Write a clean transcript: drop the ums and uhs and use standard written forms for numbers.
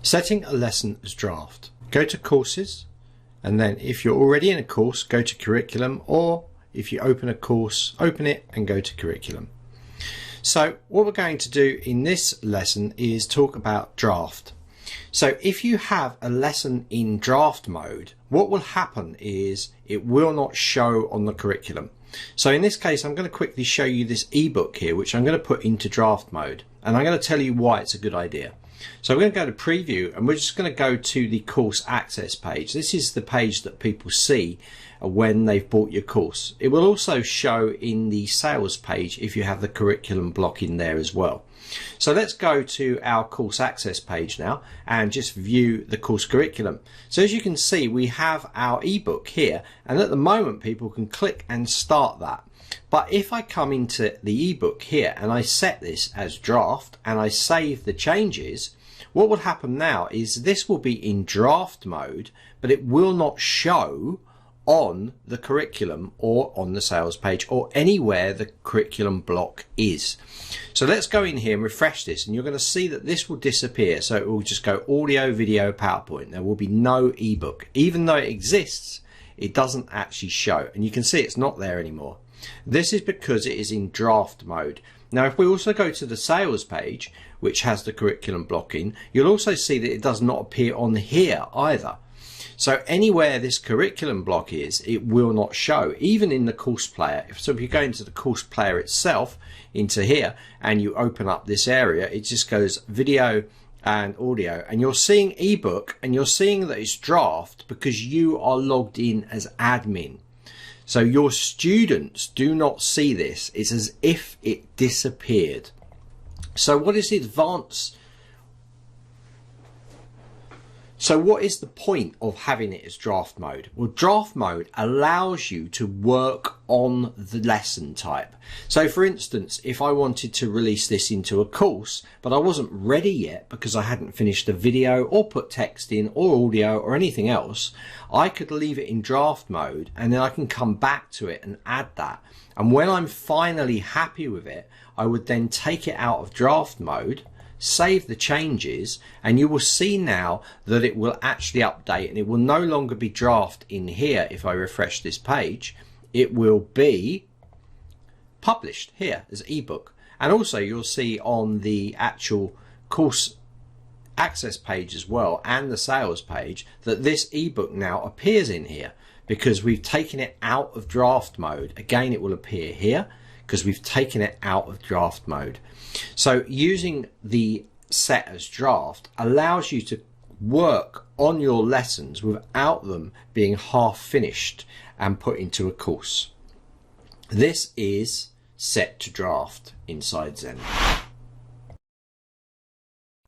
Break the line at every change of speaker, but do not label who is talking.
Setting a lesson as draft. Go to courses, and then if you're already in a course, go to curriculum, or if you open a course, open it and go to curriculum. So what we're going to do in this lesson is talk about draft. So if you have a lesson in draft mode, what will happen is it will not show on the curriculum. So in this case, I'm going to quickly show you this ebook here, which I'm going to put into draft mode, and I'm going to tell you why it's a good idea. So we're going to go to preview, and we're just going to go to the course access page. This is the page that people see when they've bought your course. It will also show in the sales page if you have the curriculum block in there as well. So let's go to our course access page now and just view the course curriculum. So as you can see, we have our ebook here, and at the moment people can click and start that. But if I come into the ebook here and I set this as draft and I save the changes, what will happen now is this will be in draft mode, but it will not show on the curriculum or on the sales page or anywhere the curriculum block is. So let's go in here and refresh this, and you're going to see that this will disappear. So it will just go audio, video, PowerPoint. There will be no ebook. Even though it exists, it doesn't actually show, and you can see it's not there anymore. This is because it is in draft mode. Now if we also go to the sales page, which has the curriculum block in, you'll also see that it does not appear on here either. So anywhere this curriculum block is, it will not show, even in the course player. So if you go into the course player itself, into here, and you open up this area, it just goes video and audio, and you're seeing ebook, and you're seeing that it's draft because you are logged in as admin. So your students do not see this. It's as if it disappeared. So what is the advance? So what is the point of having it as draft mode? Well, draft mode allows you to work on the lesson type. So for instance, if I wanted to release this into a course, but I wasn't ready yet because I hadn't finished the video or put text in or audio or anything else, I could leave it in draft mode, and then I can come back to it and add that. And when I'm finally happy with it, I would then take it out of draft mode, save the changes, and you will see now that it will actually update, and it will no longer be draft in here. If I refresh this page, it will be published here as ebook. And also you'll see on the actual course access page as well, and the sales page, that this ebook now appears in here because we've taken it out of draft mode. Again, it will appear here because we've taken it out of draft mode. So using the set as draft allows you to work on your lessons without them being half finished and put into a course. This is set to draft inside Zenler.